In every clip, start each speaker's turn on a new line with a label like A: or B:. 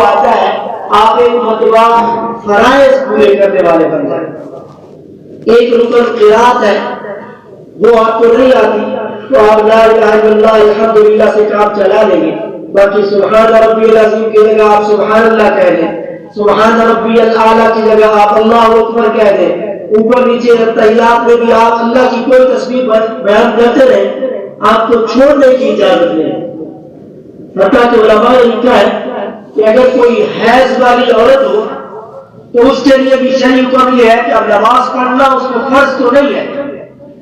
A: آتا ہے آپ ایک مرتبہ فرائض پورے کرنے والے بن جائیں. ایک رکن قرات ہے وہ آپ کو نہیں آتی تو آپ لا الہ الا اللہ الحمدللہ سے کام چلا لیں گے. باقی سبحان ربی العظیم کی جگہ آپ سبحان اللہ کہہ دیں, سبحان ربی الاعلیٰ کی جگہ آپ اللہ اکبر کہہ دیں. اوپر نیچے تحیات میں بھی آپ اللہ کی کوئی تسبیح بیان کرتے رہیں, آپ کو چھوڑنے کی اجازت نہیں. حتیٰ کہ علماء نے لکھا ہے کہ اگر کوئی حیض والی عورت ہو تو اس کے لیے بھی شرعی حکم یہ ہے کہ اب نماز پڑھنا اس کو فرض تو نہیں ہے,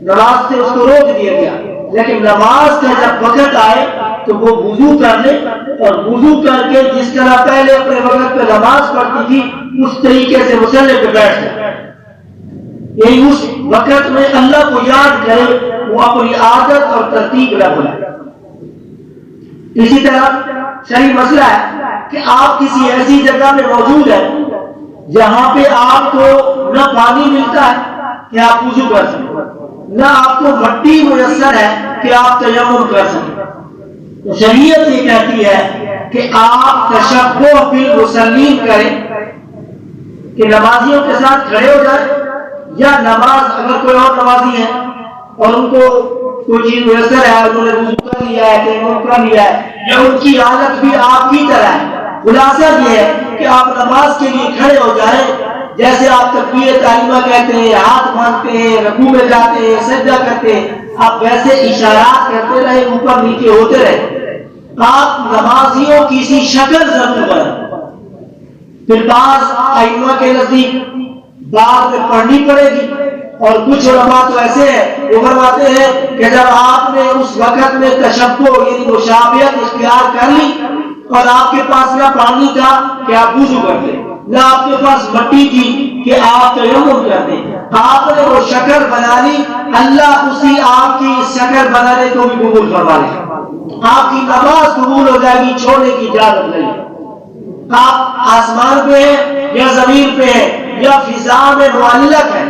A: نماز سے اس کو روک دیا گیا, لیکن نماز کا جب وقت آئے تو وہ وضو کر لے اور وضو کر کے جس طرح پہلے اپنے وقت پہ نماز پڑھتی تھی اس طریقے سے مصلی پہ بیٹھ جائے. یعنی اس وقت میں اللہ کو یاد کرے, وہ اپنی عادت اور ترتیب نہ بھولے. اسی طرح صحیح مسئلہ ہے کہ آپ کسی ایسی جگہ میں موجود ہیں جہاں پہ آپ کو نہ پانی ملتا ہے کہ آپ وضو کر سکیں, نہ آپ کو مٹی میسر ہے کہ آپ تیمم کر سکیں. تو شریعت یہ کہتی ہے کہ آپ تشبہ بالمصلین کریں کہ نمازیوں کے ساتھ کھڑے ہو جائیں, یا نماز اگر کوئی اور نمازی ہے اور ان کو کوئی چیز میسر ہے, انہوں نے وضو کر لیا ہے, تیمم کر لیا ہے, یا ان کی حالت بھی آپ کی طرح ہے, خلاصہ یہ ہے کہ آپ نماز کے لیے کھڑے ہو جائیں, جیسے آپ تکبیر تحریمہ کہتے ہیں, ہاتھ مانتے ہیں, رکوع میں جاتے ہیں, سجدہ کرتے ہیں, آپ ویسے اشارات کرتے رہے, اوپر نیچے ہوتے رہے. آپ نمازیوں کی سی شکل ضرور بنیں. پھر بعض ائمہ کے نزدیک بعد میں پڑھنی پڑے گی, اور کچھ علماء تو ایسے ہیں وہ فرماتے ہیں کہ جب آپ نے اس وقت میں تشبہ یعنی مشابہت اختیار کر لی اور آپ کے پاس نہ پانی تھا کہ آپ وضو کر دیں, نہ آپ کے پاس مٹی تھی کہ آپ تیمم کر دیں, آپ نے وہ شکل بنا لی, اللہ اسی آپ کی شکل بنانے کو بھی قبول فرما لے. آپ کی نماز قبول ہو جائے گی, چھوڑنے کی اجازت نہیں. آپ آسمان پہ ہیں یا زمین پہ ہیں یا فضا میں معلق ہیں,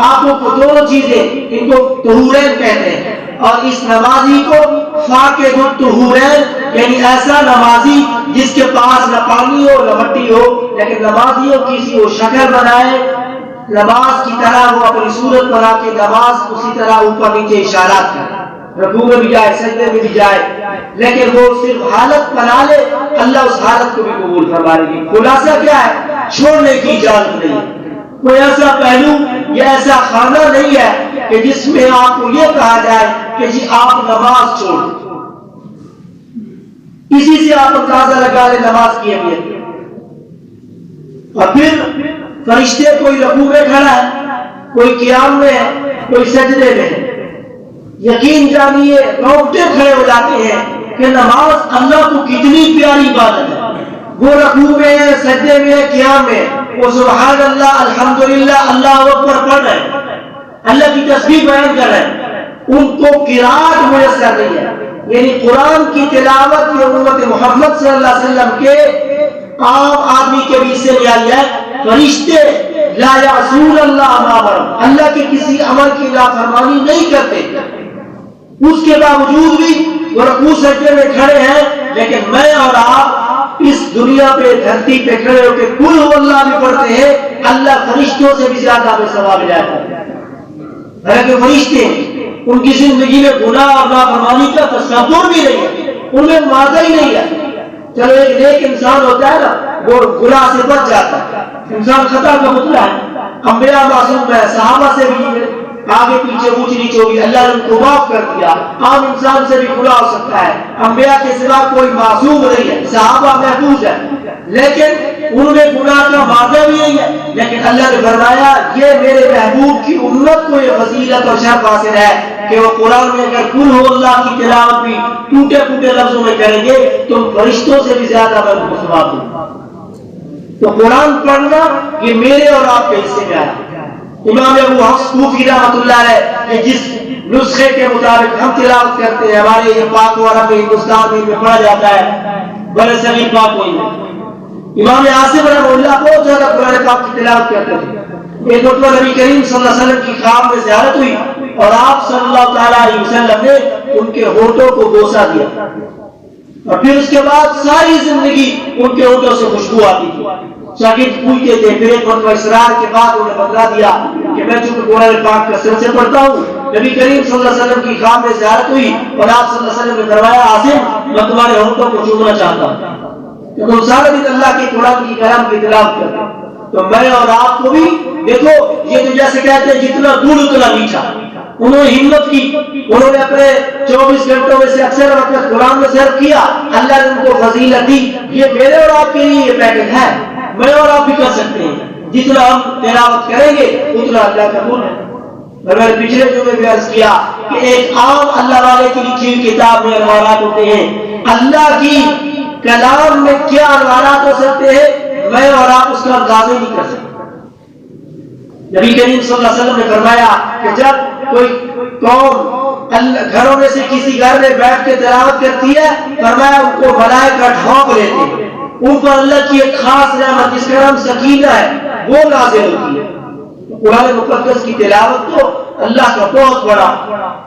A: آپ کو دونوں چیزیں, ان کو طہورین کہتے ہیں, اور اس نمازی کو فاقد الطہورین یعنی ایسا نمازی جس کے پاس نہ پانی ہو نہ مٹی ہو, لیکن نمازیوں کی سی وہ شکل بنائے, نماز کی طرح وہ اپنی صورت بنا کے نماز اسی طرح اوپر نیچے اشارات کرے, رکوع میں بھی جائے, سجدے میں بھی جائے, لیکن وہ صرف حالت بنا لے, اللہ اس حالت کو بھی قبول فرما لے گی. خلاصہ کیا ہے, چھوڑنے کی اجازت نہیں. کوئی ایسا پہلو یا ایسا خانہ نہیں ہے کہ جس میں آپ کو یہ کہا جائے کہ جی آپ نماز چھوڑ دیں. اسی سے آپ اندازہ لگا لیں نماز کی اہمیت. اور پھر فرشتے کوئی رکوع میں کھڑا ہے, کوئی قیام میں ہے, کوئی سجدے میں ہے, یقین جانیے روٹے کھڑے ہو جاتے ہیں کہ نماز اللہ کو کتنی پیاری عبادت ہے. وہ رکوع میں ہے, سجدے میں ہے, قیام میں, وہ سبحان اللہ الحمدللہ اللہ اکبر پڑھ رہے ہیں, اللہ کی تسبیح بیان کر رہے ہیں, ان کو قرات میسر نہیں ہے. یعنی قرآن کی تلاوت یہ امت محمد صلی اللہ علیہ وسلم کے عام آدمی کے بیچ سے لیا گیا ہے. فرشتے لا یعصون اللہ ما امرهم, اللہ کے کسی امر کی نافرمانی نہیں کرتے, اس کے باوجود بھی وہ رکوع سجدے میں کھڑے ہیں. لیکن میں اور آپ اس دنیا پہ دھرتی پہ کھڑے ہو کے قل هو اللہ بھی پڑھتے ہیں, اللہ فرشتوں سے بھی زیادہ ہمیں ثواب ملتا ہے. حالانکہ فرشتے ان کی زندگی میں گناہ اور نافرمانی کا تصور بھی نہیں ہے, ان میں مادہ ہی نہیں ہے. چلو ایک نیک انسان ہوتا ہے نا, وہ گناہ سے بچ جاتا ہے, انسان خطا کا مطلع ہے. انبیاء معصوم ہے, صحابہ سے بھی آگے پیچھے اونچ نیچ ہوگی, اللہ نے ان کو معاف کر دیا. عام انسان سے بھی گناہ ہو سکتا ہے, انبیاء کے سوا کوئی معصوم نہیں ہے, صحابہ محفوظ ہے, لیکن ان میں گناہ کا مادہ بھی نہیں ہے. لیکن اللہ نے فرمایا یہ میرے محبوب کی امت کو یہ فضیلت اور شرف حاصل ہے کہ وہ قرآن میں اگر قل هو اللہ کی تلاوت بھی ٹوٹے پھوٹے لفظوں میں کریں گے تو فرشتوں سے بھی زیادہ میں ان کو ثواب دوں گا. تو قرآن پڑھنا یہ میرے اور آپ کے حصے میں آیا. امام ابو حفص کوفی رحمۃ اللہ علیہ جس نسخے کے مطابق ہم تلاوت کرتے ہیں, ہمارے یہ پاک و عرب ہندوستان میں پڑھا جاتا ہے, بڑے صغیر پاک ہوئی میں امام عاصم رحمہ اللہ بہت زیادہ قرآن پاک کی تلاوت کرتے تھے. ایک مرتبہ نبی کریم صلی اللہ علیہ وسلم کی خواب میں زیارت ہوئی اور آپ صلی اللہ تعالی علیہ وسلم نے ان کے ہونٹوں کو بوسہ دیا. اور پھر اس کے بعد ساری زندگی ان کے ہونٹوں سے خوشبو آتی تھی. شاگرد پوچھتے تھے. پھر ایک مرتبہ اصرار کے بعد انہیں بتلا دیا کہ میں چونکہ قرآن پاک کثرت سے پڑھتا ہوں. نبی کریم صلی اللہ علیہ وسلم کی خواب میں زیارت ہوئی اور آپ صلی اللہ علیہ وسلم نے فرمایا عاصم میں تمہارے ہونٹوں کو چومنا چاہتا ہوں کہ تم سارے دن اللہ کے قرآن کی کلام کی تلاوت کرتے. تو میں اور آپ کو بھی دیکھو یہ تو جیسے کہتے ہیں جتنا دور اتنا میٹھا. انہوں نے ہمت کی, انہوں نے اپنے 24 گھنٹوں میں سے اکثر وقت قرآن میں صرف کیا. اللہ نے ان کو فضیلت دی. یہ میرے اور آپ کے لیے یہ پیکج ہے. میں اور آپ بھی کر سکتے ہیں. جتنا ہم تلاوت کریں گے اتنا اللہ قبول ہے. اور میں نے پچھلے جمعے میں عرض کیا کہ ایک عام اللہ والے کی لکھی ہوئی کتاب میں انوارات ہوتے ہیں. اللہ کی کلام میں کیا انوارات ہو سکتے ہیں میں اور آپ اس کا اندازہ نہیں کر سکتے. نبی کریم صلی اللہ علیہ وسلم نے فرمایا کہ جب کوئی قوم گھروں میں سے کسی گھر میں بیٹھ کے تلاوت کرتی ہے فرمایا ان کو ملائکہ ڈھانپ لیتے ہیں. اوپر اللہ کی ایک خاص رحمت جس کا نام سکینہ ہے وہ نازل ہوتی ہے. قرآن مقدس کی تلاوت تو اللہ کا بہت بڑا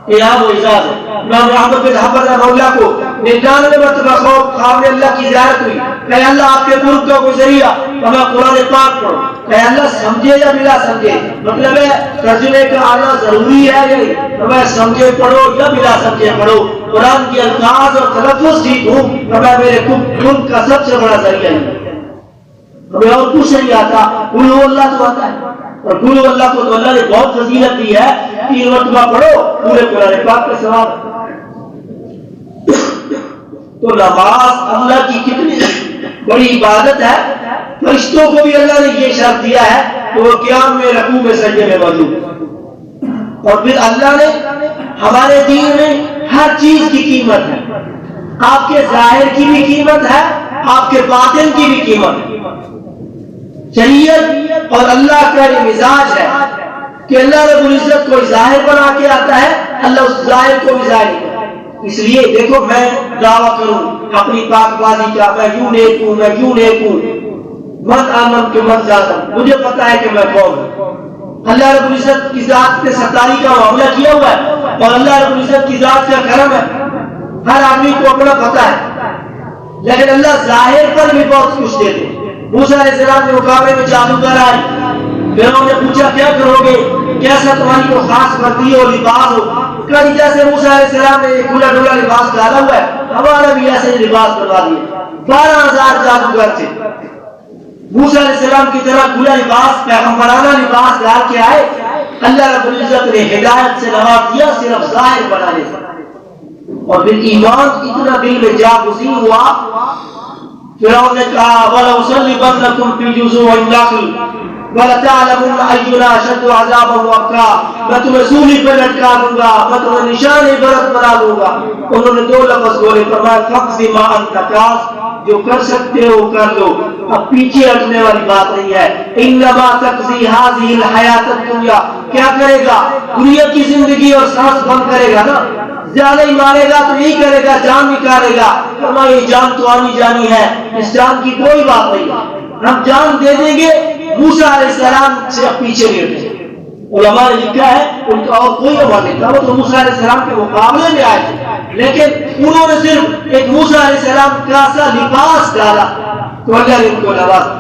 A: انعام و اعزاز ہے. امام احمد بن حنبل رحمہ اللہ کو 99 مرتبہ خواب میں اللہ کی زیارت ہوئی. کہ اللہ آپ کے ملک کا گزریہ ہمیں قرآن پاک پڑھو. کہ اللہ سمجھے یا بلا سمجھے, مطلب ہے ترجمے کا آنا ضروری ہے یا ہمیں سمجھے پڑھو یا بلا سمجھے پڑھو. قرآن کے الفاظ اور تلفظ ٹھیک ہو ہمیں میرے ملک کا سب سے بڑا ذریعہ ہے. ہمیں اور کچھ نہیں آتا. قل هو اللہ تو آتا ہے اور قل هو اللہ کو تو اللہ نے بہت فضیلت دی ہے. 3 مرتبہ پڑھو پورے قرآن پاک کا ثواب. تو نماز اللہ کی کتنی بڑی عبادت ہے. فرشتوں کو بھی اللہ نے یہ شرط دیا ہے کہ وہ قیام میں رکوع میں سجدے میں موجود. اور پھر اللہ نے ہمارے دین میں ہر چیز کی قیمت ہے. آپ کے ظاہر کی بھی قیمت ہے, آپ کے باطن کی بھی قیمت ہے. شریعت اور اللہ کا یہ مزاج ہے کہ اللہ رب العزت کوئی ظاہر بنا کے آتا ہے, اللہ اس ظاہر کو بھی ظاہر کرتا ہے. اس لیے دیکھو میں دعویٰ کروں اپنی پاک بازی کا, میں یوں نیک ہوں, میں یوں نیک ہوں, من آمن کے من ذاتم, مجھے پتا ہے کہ میں کون ہوں. اللہ رب العزت کی ذات سے ستاری کا معاملہ کیا ہوا ہے اور اللہ رب العزت کی ذات کا کرم ہے. ہر آدمی کو اپنا پتا ہے, لیکن اللہ ظاہر پر بھی بہت کچھ دیتے. موسیٰ علیہ السلام کے مقابلے میں جادوگر آئے. فرعون نے پوچھا کیا کرو گے, کیسا تمہاری کو خاص وردی ہو, لباس ہو. کہا جیسے موسیٰ علیہ السلام نے ایک کھلا ڈولا لباس ڈالا ہوا ہے ہمارا بھی ایسے لباس بنوا دیا. 12,000 جادوگر تھے. موسیٰ علیہ السلام کی طرح کھلا لباس پیغمبرانہ لباس ڈال کے آئے. اللہ رب العزت نے ہدایت سے نواز دیا صرف ظاہر بنانے سے. اور پھر ایمان اتنا دل میں جا گزین ہوا. فرعون نے کہا وَلَأُصَلِّبَنَّكُمْ فِي جُذُوعِ النَّخْلِ وَلَتَعْلَمُنَّ أَيُّنَا أَشَدُّ عَذَابًا وَأَبْقَىٰ. میں تمہیں سولی پر لٹکا دوں گا, میں تمہیں نشان عبرت بنا دوں گا. انہوں نے 2 لفظ بولے, فرمایا فَقْضِ مَا أَنْتَ قَاضٍ, جو کر سکتے ہو کر لو, اب پیچھے ہٹنے والی بات نہیں ہے. انما تقضی هذه الحیات الدنیا, کیا کرے گا دنیا کی زندگی اور سانس بند کرے گا نا. زیادہ ہی مارے گا تو یہی کرے گا, جان نکالے گا. ہماری جان تو آنی جانی ہے, اس جان کی کوئی بات نہیں. ہم جان دے دیں گے, موسیٰ علیہ السلام سے پیچھے نہیں ہٹے. علماء نے لکھا ہے ان کا اور کوئی عمل نہیں تھا, وہ تو موسیٰ علیہ السلام کے مقابلے میں آئے تھے, لیکن انہوں نے صرف ایک موسیٰ علیہ السلام کا سا لباس ڈالا تو اللہ نے ان کو نوازا.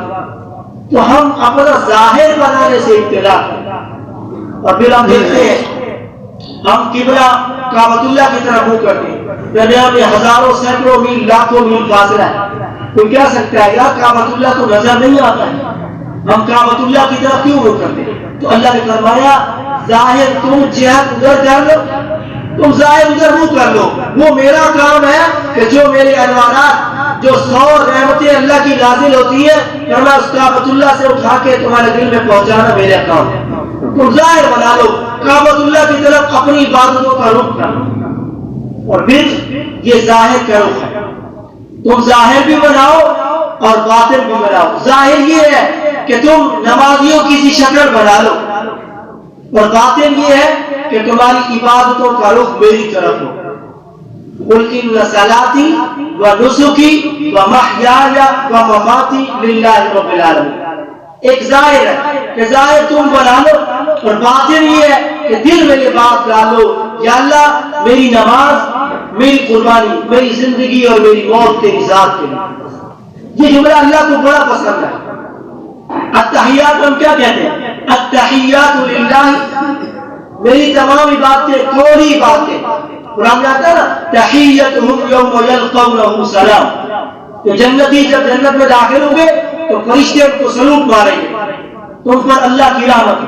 A: تو ہم اپنا ظاہر بنانے سے ابتلا کریں. اور پھر ہم دیکھتے ہیں ہم قبلہ کعبۃ اللہ کی طرف منہ کرتے ہیں, درمیان میں ہزاروں سینکڑوں میل لاکھوں میل فاصلہ ہے. کوئی کہہ سکتا ہے یار کعبۃ اللہ تو نظر نہیں آتا ہے, ہم کعبۃ اللہ کی طرف کیوں منہ کرتے ہیں؟ تو اللہ نے فرمایا ظاہر تم جہت ادھر کر لو, تم ظاہر ادھر منہ کر لو. وہ میرا کام ہے کہ جو میرے انوارات جو 100 رحمتیں اللہ کی نازل ہوتی ہے میں اس کعبۃ اللہ سے اٹھا کے تمہارے دل میں پہنچانا میرا کام ہے. تم ظاہر بنا لو, کعبۃ اللہ کی طرف اپنی عبادتوں کا رخ کرو. اور پھر یہ ظاہر کا رخ ہے, تم ظاہر بھی بناؤ اور باطن بھی بناؤ. ظاہر یہ ہے کہ تم نمازیوں کی سی شکل بنا لو, اور باطن یہ ہے کہ تمہاری عبادتوں کا رخ میری طرف ہو. قل ان صلاتي ونسكي ومحياي ومماتي لله رب العالمين. ایک ظاہر ہے کہ ظاہر تم بنا لو, اور باطن یہ ہے کہ دل میں یہ بات ڈالو یا اللہ میری نماز میری قربانی، میری زندگی اور میری موت تیری ذات کے لیے۔ یہ جملہ اللہ کو بڑا پسند ہے۔ التحیات ہم کیا کہتے ہیں؟ التحیات للہ، میری تمام عبادتیں، کوری عبادتیں، قرآن میں آتا ہے نا تحیتہم یوم یلقونہ سلام، کہ جنتی جب جنت میں داخل ہوں گے تو فرشتے ان کو سلوٹ ماریں گے، تم پر اللہ کی رحمت،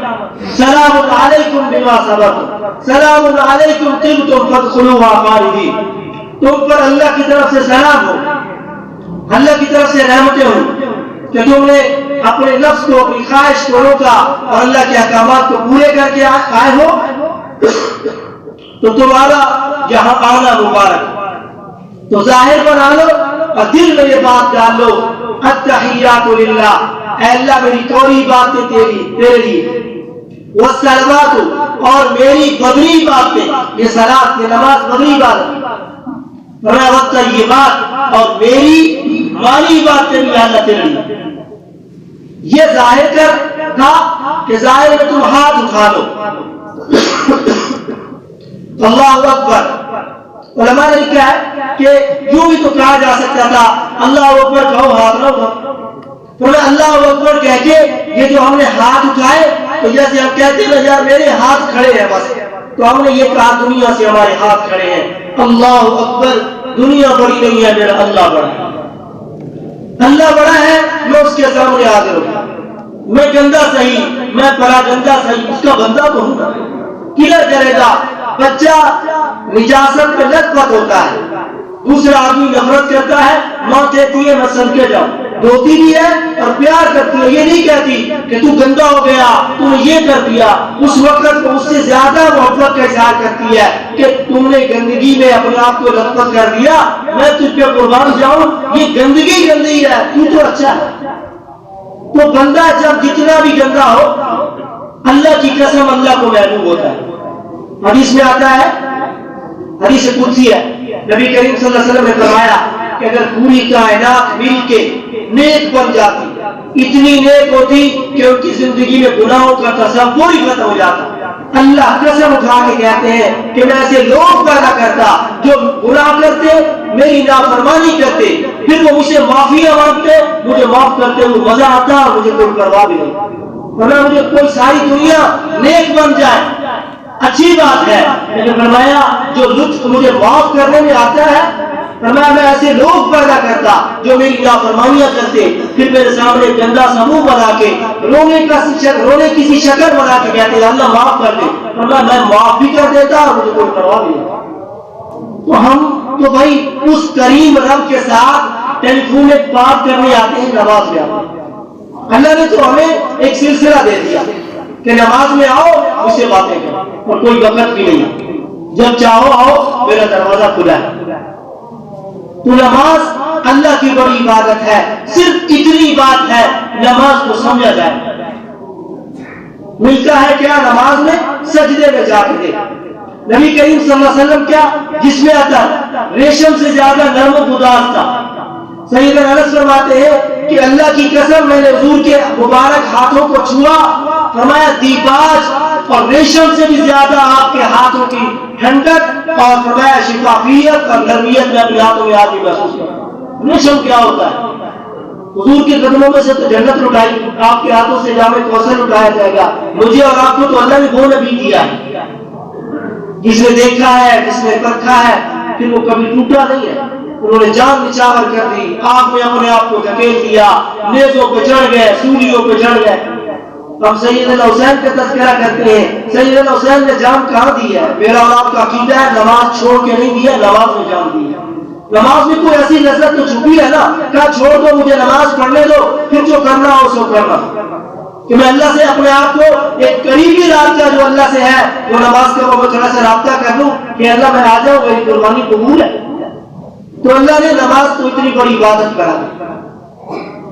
A: سلام علیکم بما صبرتم، سلام علیکم طبتم فادخلوها خالدین، تم پر اللہ کی طرف سے سلام ہو، اللہ کی طرف سے رحمتیں ہوں کہ تم نے اپنے نفس کو، اپنی خواہش کو روکا اور اللہ کے احکامات کو پورے کر کے آئے ہو تو تمہارا یہاں آنا مبارک۔ تو ظاہر بنا لو اور دل میں یہ بات ڈال لو، التحیات للہ، اے اللہ میری کوری باتیں تیرے لیے، والصلوات، اور میری بدنی باتیں، یہ صلاۃ، یہ نماز بدنی بات، والطیبات، اور میری مالی باتیں بھی اللہ تیرے لیے۔ یہ ظاہر کر تھا کہ ظاہر میں تم ہاتھ اٹھا لو، اللہ اکبر۔ علماء نے لکھا ہے کہ یوں بھی تو کہا جا سکتا تھا اللہ اکبر کہو ہاتھ نہ اٹھاؤ، تو اللہ اکبر کہہ کے یہ جو ہم نے ہاتھ اٹھائے تو جیسے ہم کہتے ہیں یار میرے ہاتھ کھڑے ہیں بس، تو ہم نے یہ کہا دنیا سے ہمارے ہاتھ کھڑے ہیں، اللہ اکبر، دنیا بڑی نہیں ہے، میرا اللہ بڑا ہے، اللہ بڑا ہے، میں اس کے سامنے حاضر ہوں، میں گندا صحیح، میں بڑا گندا صحیح، اس کا بندہ تو ہوں نا، کدھر کرے گا؟ بچہ نجاست پہ لت پت ہوتا ہے، دوسرا آدمی نفرت کرتا ہے، ماں کہتی ہے میں صدقے جاؤں، روتی بھی ہے اور پیار کرتی ہے، یہ نہیں کہتی کہ تو گندا ہو گیا، تو نے یہ کر دیا، اس وقت کو اس سے زیادہ محبت کا اظہار کرتی ہے کہ تم نے گندگی میں اپنے آپ کو لت پت کر دیا، میں تجھ پہ قربان جاؤں، یہ گندگی گندی ہے، تو اچھا ہے۔ تو بندہ جب جتنا بھی گندا ہو، اللہ کی قسم اللہ کو محبوب ہوتا ہے۔ حدیث میں آتا ہے، حدیث قدسی ہے، نبی کریم صلی اللہ علیہ وسلم نے فرمایا کہ اگر پوری کائنات مل کے نیک بن جاتی، اتنی نیک ہوتی کہ ان کی زندگی میں گناہوں کا تصور ہی ختم ہو جاتا، اللہ قسم اٹھا کے کہتے ہیں کہ میں ایسے لوگ پیدا کرتا جو گناہ کرتے، میری نافرمانی کرتے، پھر وہ مجھ سے معافیاں مانگتے، مجھے معاف کرتے ہوئے مزہ آتا اور مجھے کوئی پرواہ بھی نہیں، ورنہ مجھے کوئی ساری دنیا نیک بن جائے اچھی بات ہے، لیکن فرمایا جو لطف مجھے معاف کرنے میں آتا ہے، فرمایا میں ایسے لوگ پیدا کرتا جو میری نافرمانیاں کرتے، پھر میرے سامنے گندا سموہ بنا کے رونے کی سی شکل بنا کے کہتے اللہ معاف کر دے، فرمایا میں معاف بھی کر دیتا اور مجھے کوئی پرواہ نہیں۔ تو ہم تو بھائی اس کریم رب کے ساتھ ٹیلی فون میں بات کرنے آتے ہیں، نماز میں آتے ہیں۔ اللہ نے تو ہمیں ایک سلسلہ دے دیا کہ نماز میں آؤ مجھ سے باتیں کرو، اور کوئی وقت بھی نہیں، جب چاہو آؤ، میرا دروازہ کھلا ہے۔ تو نماز اللہ کی بڑی عبادت ہے، صرف اتنی بات ہے نماز کو سمجھا جائے۔ ملتا ہے کیا نماز میں؟ سجدے میں جا کے دے۔ نبی کریم صلی اللہ علیہ وسلم کیا جس میں آتا ریشم سے زیادہ نرم و گداز تھا۔ سیدنا انس فرماتے ہیں کہ اللہ کی قسم میں نے حضور کے مبارک ہاتھوں کو چھوا، فرمایا دیباج اور ریشم سے بھی زیادہ آپ کے ہاتھوں کی ٹھنڈک اور فرمایا شفافیت اور نرمیت میں اپنے ہاتھوں میں آتی محسوس کرتا۔ ریشم کیا ہوتا ہے؟ حضور کے قدموں میں سے تو جنت لٹائی، آپ کے ہاتھوں سے جام کوثر لٹایا جائے گا۔ مجھے اور آپ کو تو اللہ نے وہ نبی دیا ہے جس نے دیکھا ہے، جس نے پرکھا ہے، پھر وہ کبھی ٹوٹا نہیں ہے۔ انہوں نے جان نچاور کر دی، آگ میں اپنے آپ کو دھکیل دیا، نیزوں پہ چڑھ گئے، سولیوں پہ چڑھ گئے۔ ہم سیدنا حسین کا تذکرہ کرتے ہیں، سیدنا حسین نے جان کہاں دی ہے؟ میرا اور آپ کا عقیدہ ہے نماز چھوڑ کے نہیں دیا، نماز میں جان دی ہے۔ نماز میں کوئی ایسی لذت تو چھپی ہے نا، کہا چھوڑ دو مجھے نماز پڑھنے دو، پھر جو کرنا ہو سو کرنا، کہ میں اللہ سے اپنے آپ کو ایک قریبی رابطہ جو اللہ سے ہے وہ نماز کے وقت تھوڑا سا رابطہ کر لوں کہ اللہ میں آ جاؤں، میری قربانی قبول ہے۔ تو اللہ نے نماز کو اتنی بڑی عبادت کرا دی،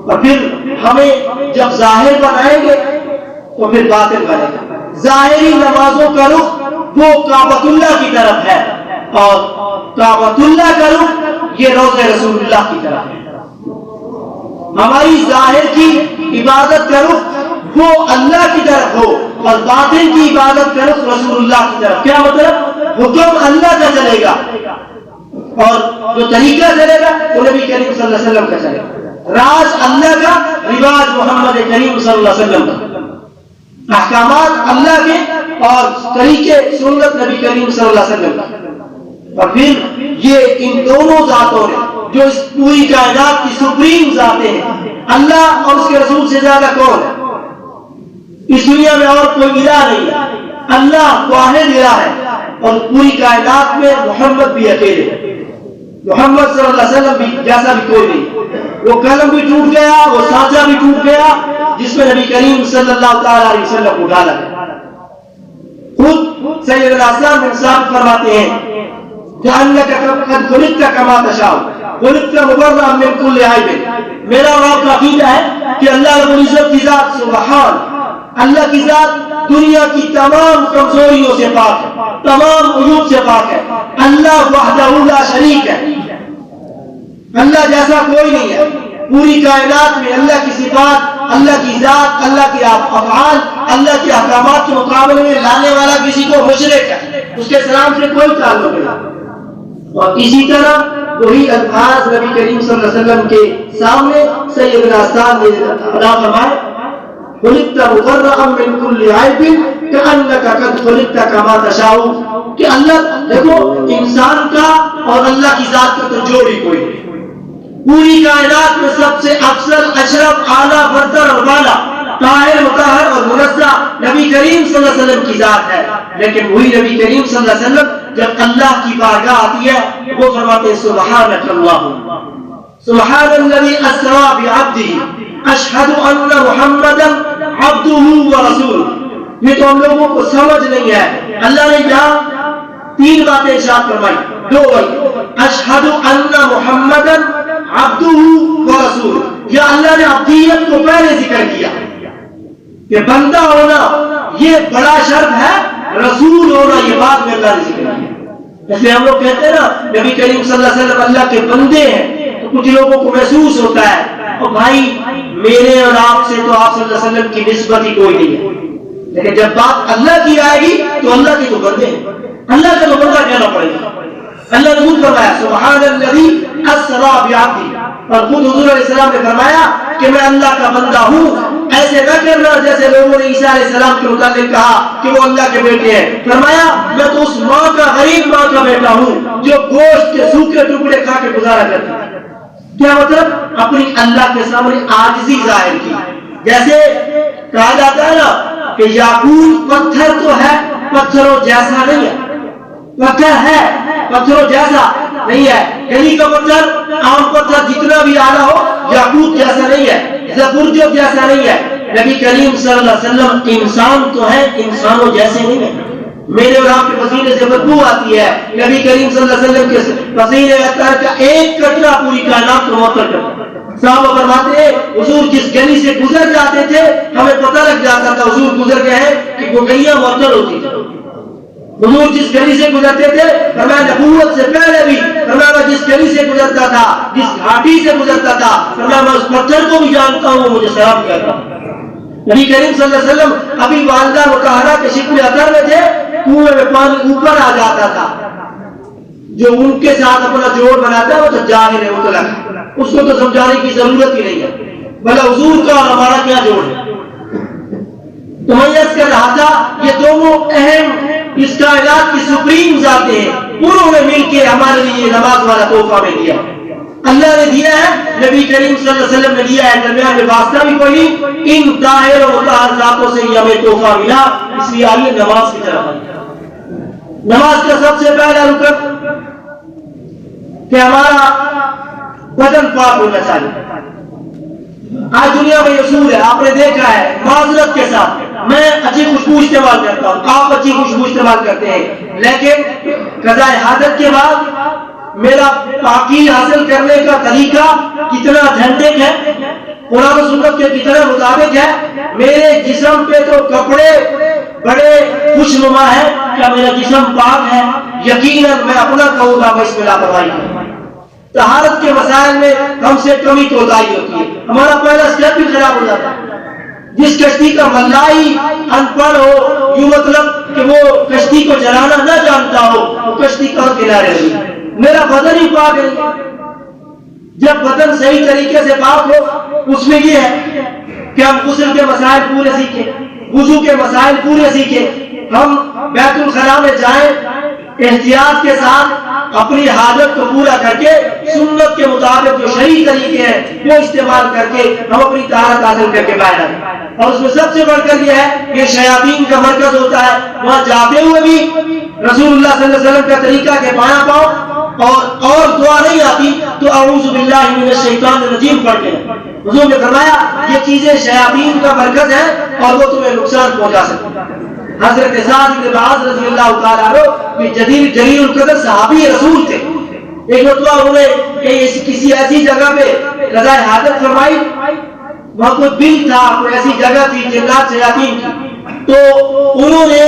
A: اور پھر ہمیں جب ظاہر بنائیں گے تو پھر باطن بنے گا۔ ظاہری نمازوں کا رخ وہ کعبۃ اللہ کی طرف ہے، اور کعبۃ اللہ کا رخ یہ روضہ رسول اللہ کی طرف ہے۔ ہماری ظاہر کی عبادت کا رخ وہ اللہ کی طرف ہو، اور باطن کی عبادت کا رخ رسول اللہ کی طرف۔ کیا مطلب؟ حکم اللہ کا چلے گا، اور جو طریقہ چلے گا وہ نبی کریم صلی اللہ علیہ وسلم کا چلے گا، راز اللہ کا، رواج محمد کریم صلی اللہ علیہ وسلم کا، احکامات اللہ کے اور طریقے سنت نبی کریم صلی اللہ علیہ وسلم کا۔ اور پھر یہ ان دونوں ذاتوں نے جو اس پوری کائنات کی سپریم ذاتیں ہیں، اللہ اور اس کے رسول سے زیادہ کون ہے؟ اس دنیا میں اور کوئی الہ نہیں ہے، اللہ واحد الہ ہے، اور پوری کائنات میں محمد بھی اکیلے ہیں۔ محمد صلی اللہ علیہ وسلم بھی جیسا بھی کوئی نہیں، وہ قلم بھی ٹوٹ گیا، وہ سانچہ بھی ٹوٹ گیا جس میں نبی کریم صلی اللہ تعالی علیہ وسلم کو ڈالا گیا۔ خود سیدنا حسن بن ثابت فرماتے ہیں جَأَنَّكَ قَدْ خُلِقْتَ كَمَا تَشَاءُ خُلِقْتَ مُبَرَّأً مِنْ كُلِّ عَیْبٍ۔ میرا اور آپ کا عقیدہ ہے کہ اللہ رب العزت کی ذات سبحان، اللہ کی ذات دنیا کی تمام کمزوریوں سے پاک ہے، تمام عیوب سے پاک ہے۔ اللہ وحدہ لا شریک ہے، اللہ جیسا کوئی نہیں ہے۔ پوری کائنات میں اللہ کی صفات، اللہ کی ذات، اللہ کے افعال، اللہ کے احکامات کے مقابلے میں لانے والا کسی کو مشرک ہے، اس کے سلام سے کوئی تعلق نہیں۔ اور اسی طرح وہی الفاظ نبی کریم صلی اللہ علیہ وسلم کے سامنے سیدنا حسن نے ادا فرمائے خلقت مبرأ من كل عیب کأنک قد خلقت کما تشاء، کہ اللہ دیکھو انسان کا اور اللہ کی ذات کا تو جوڑ ہی کوئی نہیں۔ پوری کائنات میں سب سے افضل، اشرف، اعلیٰ، برتر اور بالا، طاہر، مطہر اور منزہ نبی کریم صلی اللہ علیہ وسلم کی ذات ہے۔ لیکن وہی نبی کریم صلی اللہ علیہ وسلم جب اللہ کی بارگاہ آتی ہے وہ فرماتے ہیں سبحانک اللہم سبحان الذی اسری بعبدہ اشہد ان محمدا عبدہ ورسولہ۔ یہ تو ہم لوگوں کو سمجھ نہیں ہے، اللہ نے یہاں تین باتیں ارشاد فرمائی، دو اشہد ان محمدا عبدہ ورسولہ، یا اللہ نے عبدیت کو پہلے ذکر کیا کہ بندہ ہونا یہ بڑا شرط ہے، رسول ہونا یہ بعد میں اللہ نے ذکر کیا۔ اس لیے ہم لوگ کہتے ہیں نا نبی کریم صلی اللہ علیہ وسلم اللہ کے بندے ہیں، تو کچھ لوگوں کو محسوس ہوتا ہے اور بھائی میرے اور آپ سے تو آپ صلی اللہ علیہ وسلم کی نسبت ہی کوئی نہیں ہے، لیکن جب بات اللہ کی آئے گی تو اللہ کے تو بندے ہیں، اللہ کا تو بندہ کہنا پڑے گا۔ اللہ نے خود فرمایا سبحان الذی اسری بعبدہ، اور خود حضور علیہ السلام نے فرمایا کہ میں اللہ کا بندہ ہوں۔ ایسے نہ کرنا جیسے لوگوں نے عیسیٰ علیہ السلام کے متعلق کہا کہ وہ اللہ کے بیٹے ہیں، فرمایا میں تو اس ماں کا، غریب ماں کا بیٹا ہوں جو گوشت کے سوکھے ٹکڑے کھا کے گزارا کرتی ہے۔ کیا مطلب؟ اپنی اللہ کے سامنے عاجزی ظاہر کی۔ جیسے کہا جاتا ہے نا کہ یاقوت پتھر تو ہے، پتھروں جیسا نہیں ہے، پتھر ہے پتھروں جیسا نہیں ہے۔ گلی کا پتھر، عام پتھر جتنا بھی اعلیٰ ہو، یاقوت جیسا نہیں ہے، زبرجد جیسا نہیں ہے۔ نبی کریم صلی اللہ علیہ وسلم انسان تو ہے، انسانوں جیسے نہیں ہے۔ میرے اور آپ کے پسینے سے بدبو آتی ہے، نبی کریم صلی اللہ علیہ وسلم کے پسینے اطہر کا ایک قطرہ پوری کائنات کو معطر کرتا ہے۔ صحابہ فرماتے ہیں حضور جس گلی سے گزر جاتے تھے ہمیں پتہ لگ جاتا تھا حضور گزر گئے ہیں کہ وہ گلیاں معطر ہوتی تھیں۔ حضور جس گلی سے گزرتے تھے فرمایا نبوت سے پہلے بھی، فرمایا میں جس گلی سے گزرتا تھا، جس گھاٹی سے گزرتا تھا، فرمایا میں اس پتھر کو بھی جانتا ہوں، وہ مجھے سلام کہتا ہوں۔ نبی کریم صلی اللہ علیہ وسلم ابھی والدہ مطہرہ کے شکل اثر میں تھے، کنویں میں پانی اوپر آ جاتا تھا۔ جو ان کے ساتھ اپنا جوڑ بناتا ہے وہ تو جاہل ہے، مطلق ہے، اس کو تو سمجھانے کی ضرورت ہی نہیں ہے، بھلا حضور کا اور ہمارا کیا جوڑ ہے۔ تو میں یہ کر رہا تھا یہ دونوں اہم اس کائنات کی سپریم ذاتیں ہیں، انہوں نے مل کے ہمارے لیے نماز والا تحفہ میں دیا، اللہ نے دیا ہے، نبی کریم صلی اللہ علیہ وسلم نے دیا ہے، درمیان میں واسطہ بھی کوئی نہیں، ان طاہر و مطہر ذاتوں سے یہ ہمیں تحفہ ملا۔ اس لیے آئیے نماز کی طرف آئیے۔ نماز کا سب سے پہلا رکن کہ ہمارا بدن پاک ہونا چاہیے۔ آج دنیا میں اصول ہے، آپ نے دیکھا ہے، معذرت کے ساتھ میں اچھی خوشبو استعمال کرتا ہوں، آپ اچھی خوشبو استعمال کرتے ہیں، لیکن قضاء حاجت کے بعد میرا پاکی حاصل کرنے کا طریقہ کتنا جھنڈک ہے، قرآن و سنت کے کتنا مطابق ہے۔ میرے جسم پہ تو کپڑے بڑے خوشنما ہے، کیا میرا جسم پاک ہے؟ یقیناً میں اپنا کہوں گا میں اس میں لاپرواہی کروں۔ طہارت کے مسائل میں ہم سے کمی کوتاہی ہوتی ہے، ہمارا پہلا اسٹیپ بھی خراب ہو جاتا ہے۔ جس کشتی کا ملائی ان پڑھ ہو، یوں مطلب کہ وہ کشتی کو چلانا نہ جانتا ہو، وہ کشتی کہاں کنارے رہی۔ میرا بدن ہی پاک نہیں. جب بدن صحیح طریقے سے پاک ہو اس میں یہ ہے کہ ہم غسل کے مسائل پورے سیکھیں, وضو کے مسائل پورے سیکھیں, ہم بیت الخلاء میں جائیں احتیاط کے ساتھ اپنی حاجت کو پورا کر کے سنت کے مطابق جو شرعی طریقے ہیں وہ استعمال کر کے ہم اپنی طہارت حاصل کر کے باہر آئیں. اور اس میں سب سے بڑھ کر یہ ہے کہ شیاطین کا مرکز ہوتا ہے, وہاں جاتے ہوئے بھی رسول اللہ صلی اللہ علیہ وسلم کا طریقہ کہ بایاں پاؤں اور دعا نہیں آتی تو اعوذ باللہ من الشیطان الرجیم پڑھتے ہیں. حضور نے فرمایا یہ چیزیں شیاطین کا مرکز ہے اور وہ تمہیں نقصان پہنچا سکتی ہیں. حضرت سعد بن معاذ رضی اللہ تعالیٰ عنہ جلیل القدر صحابی رسول تھے. ایک مرتبہ انہوں نے کسی ایسی جگہ پہ قضاء حاجت فرمائی, وہاں کوئی بل تھا, کوئی ایسی جگہ تھی جنات شیاطین کی, تو انہوں نے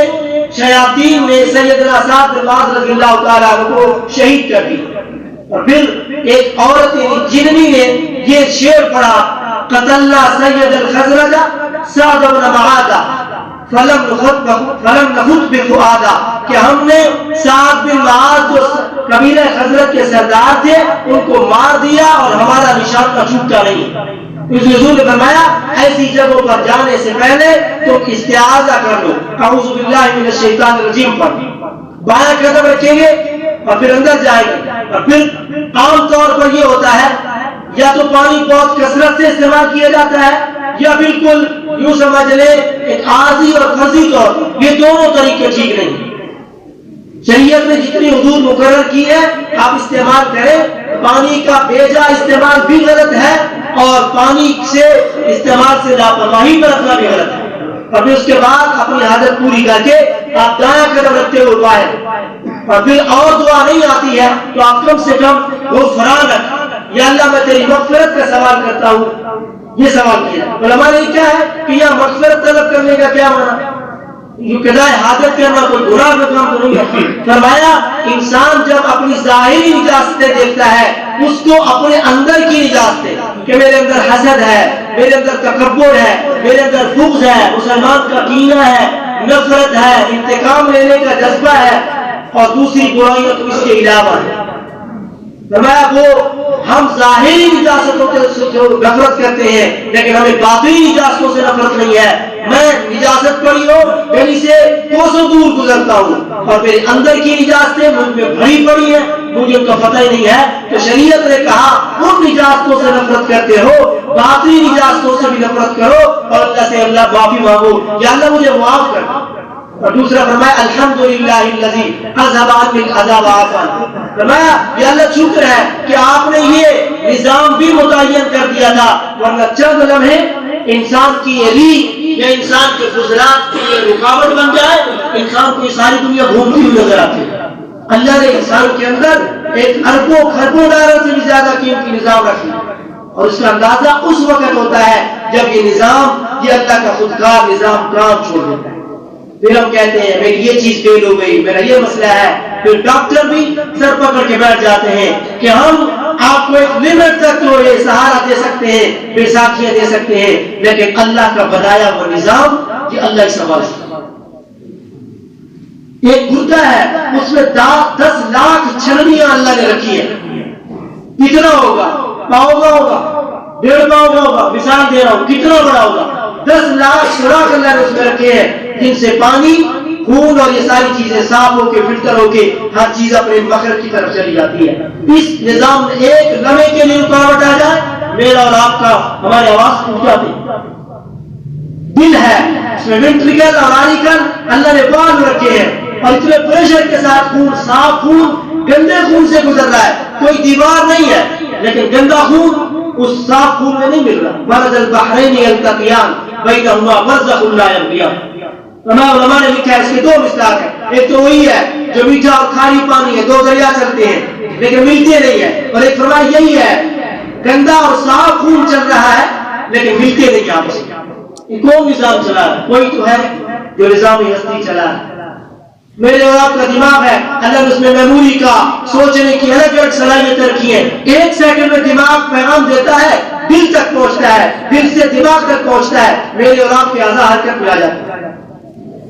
A: شیاطین نے سیدنا سعد بن معاذ رضی اللہ تعالیٰ عنہ کو شہید کر دیا. اور پھر ایک عورت جننی نے یہ شعر پڑھا, قتلنا سید الخزرج سعد بن معاذ فلم نخط بفؤادا, کہ ہم نے سعد بن معاذ جو قبیلہ خزرج کے سردار تھے ان کو مار دیا اور ہمارا نشان کا چھوٹا نہیں. اس حضور نے فرمایا ایسی جگہوں پر جانے سے پہلے تم استعاذہ کر لو, اعوذ باللہ من الشیطان الرجیم پر بایاں قدم رکھیں گے اور پھر اندر جائیں گے. اور پھر عام طور پر یہ ہوتا ہے یا تو پانی بہت کثرت سے استعمال کیا جاتا ہے یا بالکل یوں سمجھ لیں ایک عارضی اور فرضی طور پر, یہ دونوں طریقے ٹھیک نہیں. شریعت نے جتنی حدود مقرر کی ہے آپ استعمال کریں. پانی کا بیجا استعمال بھی غلط ہے اور پانی سے استعمال سے لاپرواہی برتنا بھی غلط ہے. اور پھر اس کے بعد اپنی حاجت پوری کر کے آپ دایاں قدم رکھتے ہوئے باہر, اور پھر اور دعا نہیں آتی ہے تو آپ کم سے کم وہ فران رکھ, یا اللہ میں تیری مغفرت کا سوال کرتا ہوں. یہ سوال کیا علماء نے کیا ہے کہ یہ مغفرت طلب کرنے کا کیا معنی, یہ قضاء حاجت کرنا کوئی گناہ کا کام تو نہیں ہے. فرمایا انسان جب اپنی ظاہری نجاستیں دیکھتا ہے اس کو اپنے اندر کی نجاستیں کہ میرے اندر حسد ہے, میرے اندر تکبر ہے, میرے اندر بغض ہے, مسلمان کا کینہ ہے, نفرت ہے, انتقام لینے کا جذبہ ہے اور دوسری برائیاں تو اس کے علاوہ ہے. فرمایا وہ ہم ظاہری نجاستوں سے نفرت کرتے ہیں لیکن ہمیں باطنی نجاستوں سے نفرت نہیں ہے. میں نجاست پڑی ہو میری سے کوسوں دور گزرتا ہوں اور میرے اندر کی نجاستیں مجھ میں بھری پڑی ہیں, مجھے ان کا پتہ ہی نہیں ہے. تو شریعت نے کہا ان نجاستوں سے نفرت کرتے ہو باطنی نجاستوں سے بھی نفرت کرو اور اللہ سے اللہ معافی مانگو, یا اللہ مجھے معاف کر. اور دوسرا فرمایا الحمدللہ الذی اذھب عنی العذاب عافا, فرمایا یہ اللہ شکر ہے کہ آپ نے یہ نظام بھی متعین کر دیا تھا ورنہ چند لمحے انسان کی یہ ری یا انسان کے فضلات کی یہ رکاوٹ بن جائے, انسان کو یہ ساری دنیا گھومتی ہوئی نظر آتی ہے. اللہ نے انسان کے اندر ایک اربوں خربوں ڈالر سے بھی زیادہ قیمتی نظام رکھی اور اس کا اندازہ اس وقت ہوتا ہے جب یہ نظام, یہ اللہ کا خودکار نظام کام چھوڑ دیتا ہے. پھر ہم کہتے ہیں میری یہ چیز فیل ہو گئی, میرا یہ مسئلہ ہے. پھر ڈاکٹر بھی سر پکڑ کے بیٹھ جاتے ہیں کہ ہم آپ کو ایک لمٹ تک تو یہ سہارا دے سکتے ہیں, بیساکھیاں دے سکتے ہیں, لیکن اللہ کا بنایا وہ نظام یہ اللہ ہی سنبھال سکتا ہے. ایک گردہ ہے اس میں 10 لاکھ چھلنیاں اللہ نے رکھی ہے. کتنا ہوگا, پاؤں کا ہوگا, 1.5 پاؤں کا ہوگا, مثال دے رہا ہوں, کتنا بڑا ہوگا. 10 لاکھ سوراخ اللہ نے اس میں رکھے ہیں جن سے پانی, خون اور یہ ساری چیزیں صاف ہو کے فلٹر ہو کے ہر چیز اپنے مخرج کی طرف چلی جاتی ہے. اس نظام میں ایک لمحے کے لیے رکاوٹ آ جائے میرا اور آپ کا ہماری آواز ٹوٹ جاتی. دل ہے اس میں وینٹریکل اور آریکل اللہ نے بالو رکھے ہیں اور اتنے پریشر کے ساتھ خون, صاف خون گندے خون سے گزر رہا ہے. کوئی دیوار نہیں ہے لیکن گندا خون اس صاف خون میں نہیں مل رہا. مرض البحرین یلتقیان بینہما برزخ لا یبغیان. علماء نے لکھا ہے اس کے 2 مثال ہیں. ایک تو وہی ہے جو میٹھا اور کھاری پانی ہے, 2 دریا چلتے ہیں لیکن ملتے نہیں ہیں, اور ایک فرمایا یہی ہے گندا اور صاف خون چل رہا ہے لیکن ملتے نہیں آپس میں. یہ کون نظام چلا ہے؟ کوئی تو ہے جو نظامی ہستی چلا ہے. میرے اور آپ کا دماغ ہے, اللہ نے اس میں میموری کا سوچنے کی الگ الگ صلاحیتیں رکھی ہیں. 1 سیکنڈ میں دماغ پیغام دیتا ہے, دل تک پہنچتا ہے, دل سے دماغ تک پہنچتا ہے, میرے اور آپ کے اعضاء حرکت میں آ جاتے ہیں.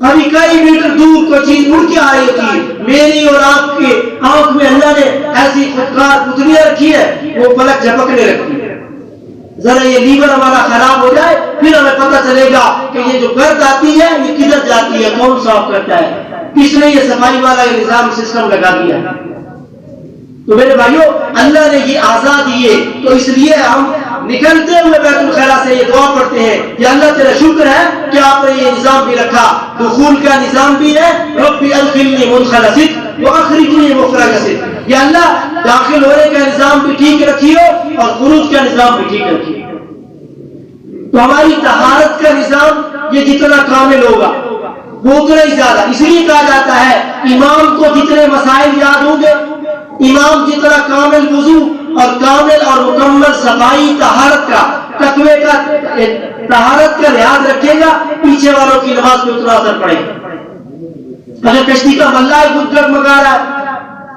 A: ابھی کئی میٹر دور کوئی چیز اڑ کے آ رہی ہوتی ہے، میری اور آپ کے آنکھ میں اللہ نے ایسی خودکار پتلیاں رکھی ہے، وہ پلک جھپکنے لگتی ہے. ذرا یہ لیور ہمارا خراب ہو جائے پھر ہمیں پتہ چلے گا کہ یہ جو گرد آتی ہے یہ کدھر جاتی ہے، کون صاف کرتا ہے، کس نے یہ صفائی والا یہ نظام سسٹم لگا دیا. تو میرے بھائیوں اللہ نے یہ آزاد دیے، تو اس لیے ہم نکلتے ہوئے بیت الخلا سے یہ دعا پڑھتے ہیں کہ اللہ تیرا شکر ہے کہ آپ نے یہ نظام بھی رکھا، دخول کا نظام بھی ہے، ربی ادخلنی مدخل صدق واخرجنی مخرج صدق. یا اللہ داخل ہونے کا نظام بھی ٹھیک رکھیو اور خروج کا نظام بھی ٹھیک رکھیو. تو ہماری طہارت کا نظام یہ جتنا کامل ہوگا وہ اتنا ہی زیادہ، اس لیے کہا جاتا ہے امام کو جتنے مسائل یاد ہوں گے، امام جتنا کامل وضو اور کامل اور مکمل صفائی طہارت کا تقوی کا طہارت کا لحاظ رکھے گا، پیچھے والوں کی نماز پہ اتنا اثر پڑے گا. اگر کشتی کا ملا خود ڈگمگا رہا ہے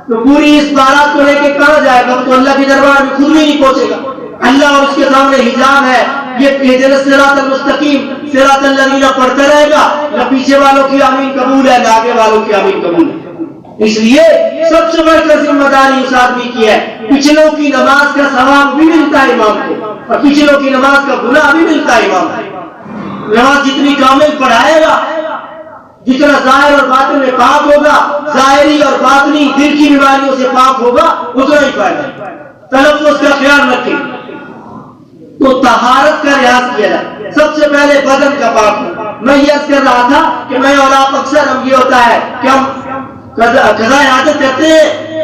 A: تو پوری اس بارات کو لے کے کہاں جائے گا؟ تو اللہ کے دربار میں خود بھی نہیں پہنچے گا. اللہ اور اس کے سامنے حجاب ہے، یہ اہدنا الصراط المستقیم صراط الذین پڑھتا رہے گا، نہ پیچھے والوں کی آمین قبول ہے نہ آگے والوں کی آمین قبول ہے. اس لیے سب سے بڑھ کر ذمہ داری اس آدمی کی ہے، پچھلوں کی نماز کا ثواب بھی ملتا ہے امام کو اور پچھلوں کی نماز کا گناہ بھی ملتا ہے امام کو. نماز جتنی کامل پڑھائے گا، جتنا ظاہر اور باطن میں پاک ہوگا، ظاہری اور باطنی دل کی بیماریوں سے پاک ہوگا، اتنا ہی فائدہ. تلفظ کا خیال رکھیں تو طہارت کا لحاظ کیا جائے. سب سے پہلے بدن کا پاک ہو. میں یہ عرض کر رہا تھا کہ میں اور آپ اکثر ہم یہ ہوتا ہے کہ ہم قضاء حاجت کرتے ہیں،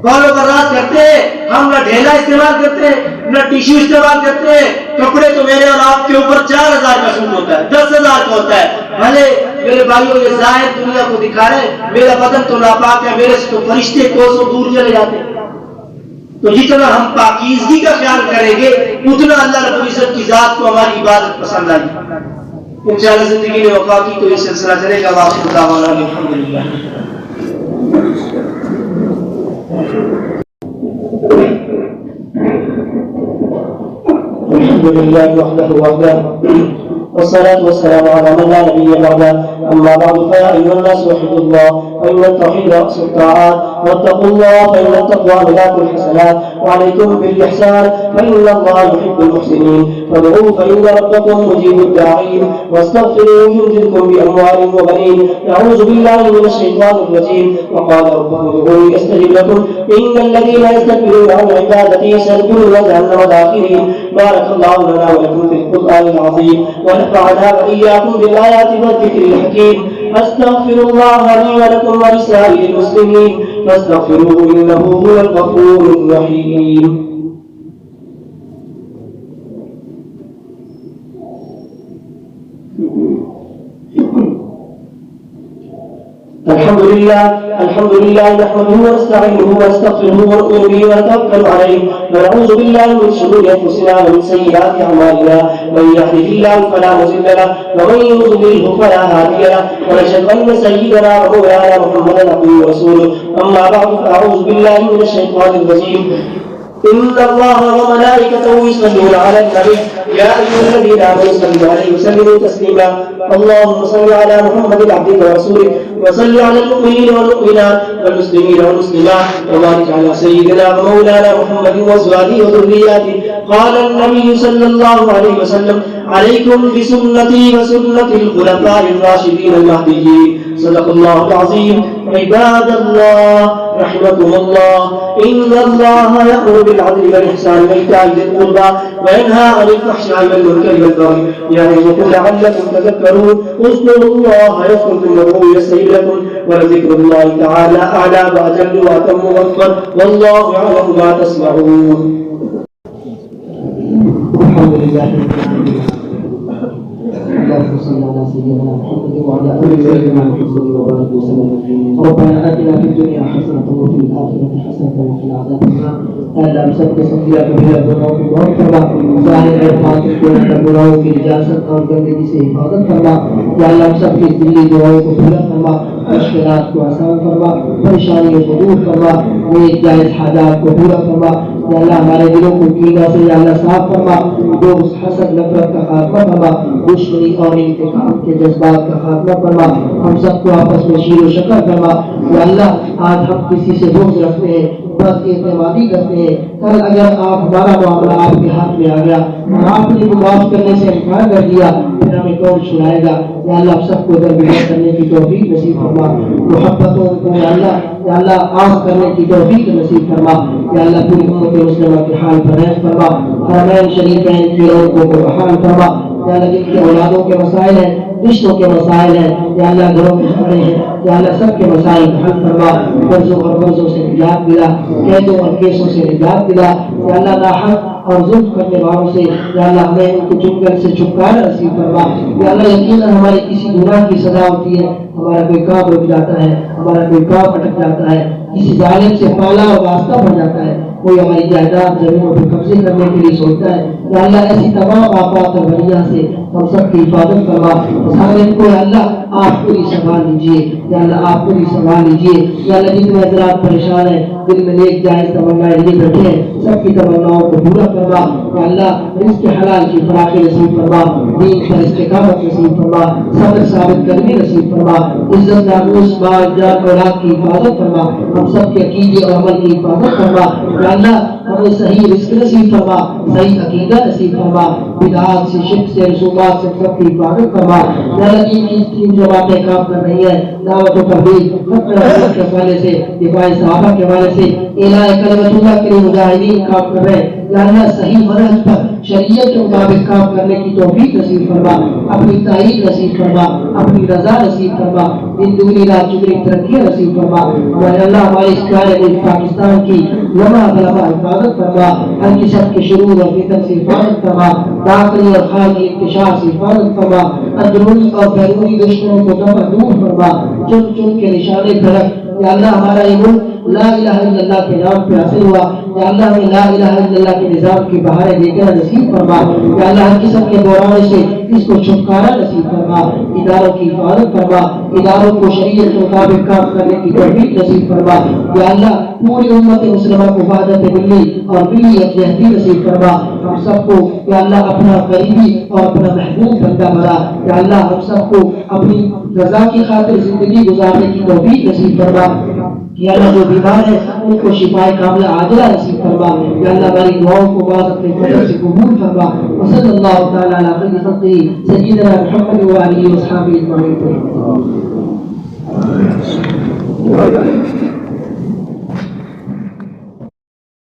A: بال و براز کرتے ہیں، ہم نہ ڈھیلا استعمال کرتے ہیں نہ ٹیشو استعمال کرتے ہیں. کپڑے تو میرے اور آپ کے اوپر 4000 کا سوٹ ہوتا ہے، 10,000 کا ہوتا ہے. بھلے میرے بھائیوں یہ ظاہر دنیا کو دکھا رہے ہیں میرا بدن تو ناپاک ہے، میرے سے تو فرشتے کوسوں دور چلے جاتے ہیں. تو جتنا ہم پاکیزگی کا خیال کریں گے اتنا اللہ رب العزت کی ذات کو ہماری عبادت پسند آئے گی. انشاءاللہ زندگی میں وفا کی تو یہ سلسلہ چلے گا. واخر دعوانا الحمدللہ. الحمدللہ وحدہ والصلاة والسلام على من لا نبي بعده. أما بعد فيا أيها الناس وحدوا الله فإن التوحيد رأس الطاعات، واتقوا الله فإن التقوى ملاك الحسنات، وعليكم بالإحسان فإن الله يحب المحسنين. فادعوه فإن ربكم مجيب الداعين، واستغفروه يمددكم بأموال وبنين. أعوذ بالله من الشيطان الرجيم. وقال ربكم ادعوني أستجب لكم إن الذين يستكبرون عن عبادتي سيدخلون جهنم داخرين. بارك الله لنا ولكم في القرآن العظيم ونفعنا وإياكم بالآيات والذكر الحكيم. أستغفر الله لي ولكم ولسائر المسلمين فاستغفروه إنه هو الغفور الرحيم. الحمد لله نحمده ونستعينه ونستغفره ونؤمن به ونتوكل عليه ونعوذ بالله من شرور انفسنا ومن سيئات اعمالنا. من يهده الله فلا مضل له ومن يضلله فلا هادي له، ونشهد ان سيدنا ومولانا محمدا عبده ورسوله. اما بعد فاعوذ بالله من الشيطان الرجيم. إن الله وملائكته يصلون على النبي يا أيها الذين آمنوا صلوا عليه وسلموا تسليما. اللهم صل على محمد عبدك ورسولك وصل على المؤمنين والمؤمنات والمسلمين والمسلمات وبارك على سيدنا ومولانا محمد وأزواجه وذرياته. قال النبي صلى الله عليه وسلم: عليكم بسنتي وسنة الخلفاء الراشدين المهديين. صدق الله العظيم. عباد الله رحمكم الله، إن الله يأمر بالعدل والإحسان وإيتاء ذي القربى وينهى عن الفحشاء والمنكر والبغي يعظكم لعلكم تذكرون. اذكروا الله يذكركم وادعوه يستجب لكم ولذكر الله تعالى أعلى وأجل وأتم وأكبر والله يعلم ما تصنعون. الحمد لله اللهم صل على سيدنا محمد وعلى آل سيدنا محمد وبارك وسلم. ربنا آتنا في الدنيا حسنة وفي الآخرة حسنة وقنا عذاب النار. اللہ ہم سب کے ساتھیوں کو میرے گناہوں کو معاف فرما، ظاہر اور باطن کے گناہوں کی نجاست اور گندگی سے حفاظت فرما. یا اللہ ہم سب کی دلی دعاؤں کو پورا فرما، مشکلات کو آسان فرما، پریشانیوں کو دور فرما، نیک جائز حاجات کو پورا فرما. یا اللہ ہمارے دلوں کو کینہ سے یا اللہ صاف فرما، بغض حسد نفرت کا خاتمہ فرما، دشمنی اور انتقام کے جذبات کا خاتمہ فرما، ہم سب کو آپس میں شیر و شکر فرما۔ یا اللہ آج ہم کسی سے بغض رکھتے ہیں، بس اعتمادی کرتے ہیں، کل اگر آپ ہمارا معاملہ آپ کے ہاتھ میں آ گیا اور آپ نے معاف کرنے سے انکار کر دیا پھر ہمیں کون چھڑائے گا؟ یا اللہ آپ سب کو درگزر کرنے کی توفیق نصیب فرما، محبتوں کو یا اللہ عام کرنے کی توفیق نصیب فرما۔ یا اللہ پوری امت مسلمہ کے حال پر رحم فرما، حرمین شریفین کی رونقوں کو بحال فرما۔ یا اللہ جن کے اولادوں کے مسائل ہیں، رشتوں کے مسائل ہیں، یا اللہ گھروں میں جھگڑے ہیں، یا اللہ سب کے مسائل حل فرما، قرضوں اور قرضوں سے نجات دلا، قیدوں اور کیسوں سے نجات دلا۔ یا اللہ ناحق اور ظلم کرنے والوں سے یا اللہ ہمیں ان کے چنگل سے چھٹکارا نصیب فرما۔ یا اللہ یقیناً ہمارے کسی گناہ کی سزا ہوتی ہے، ہمارا کوئی کام رک جاتا ہے، ہمارا کوئی کام اٹک جاتا ہے، کسی ظالم سے پالا اور واسطہ بن جاتا ہے، کوئی ہماری جائیداد زمینوں پہ قبضے کرنے کے لیے سوچتا ہے، یا اللہ ایسی تمام آفات اور بلیاں سے ہم سب کی حفاظت فرما۔ سامنے کو اللہ آپ پوری سنبھال لیجیے، یا اللہ آپ پوری سنبھال لیجیے۔ یا اللہ جتنے حضرات پریشان ہیں، دل میں نیک جائز تمنائیں لیے بیٹھے ہیں، سب کی تمناؤں کو پورا فرما۔ یا اللہ رزق حلال کی فراخی نصیب فرما، دین پر استقامت نصیب فرما، صبر ثابت قدمی نصیب فرما، عزت ناموس مال جان اولاد کی حفاظت فرما، ہم سب کے عقیدے اور عمل کی حفاظت فرما۔ یا اللہ ہمیں صحیح رزق نصیب فرما، صحیح عقیدہ نصیب فرما، بدعات سے شرک سے رسومات سے سب کی حفاظت فرما۔ یا اللہ دین کی تین جماعتیں کام کر رہی ہیں، دعوت و تبلیغ کے حوالے سے، دفاع صحابہ کے حوالے سے، اعلاء کلمۃ اللہ کے لیے مجاہدین کام کر رہے ہیں۔ یا اللہ صحیح منہج پر شریعت کے مطابق کام کرنے کی توفیق نصیب فرما، اپنی تائید نصیب فرما، اپنی رضا نصیب فرما، دن دگنی رات چگنی ترقیاں نصیب فرما۔ ہمارے اللہ ہمارے اس پیارے ملک پاکستان کی لمحہ بلمحہ حفاظت فرما، ہر قسم کے شرور اور فتن سے حفاظت فرما، داخلی اور خارجی انتشار سے حفاظت فرما، اندرونی اور بیرونی دشمنوں کو دفع دور فرما، چن چن کے نشانے بھڑک۔ یا اللہ ہمارا یہ ملک لا الہ الا اللہ کے نام پہ حاصل ہوا، یا اللہ ہمیں لا الہ الا اللہ کے نظام کی بہاریں دے کر نصیب فرما۔ یا اللہ ہر قسم کے بحران سے اس کو چھٹکارا نصیب فرما، اداروں کی حفاظت فرما، اداروں کو شریعت کے مطابق کام کرنے کی توفیق نصیب فرما۔ یا اللہ پوری امت مسلمہ کو وحدت ملی اور ملی یکجہتی نصیب فرما، ہم سب کو یا اللہ اپنا قریبی اور اپنا محبوب بندہ بنا۔ یا اللہ ہم سب کو اپنی رضا کی خاطر زندگی گزارنے کی توفیق نصیب فرما۔ یا اللہ جو بیمار ہے ان کو شفائے کاملہ عاجلہ نصیب فرما۔ یا اللہ ہماری دعاؤں کو بعض اپنے فضل سے قبول فرما۔ وصلی اللہ تعالی علی خیر خلقہ سیدنا محمد و آلہ و اصحابہ اجمعین۔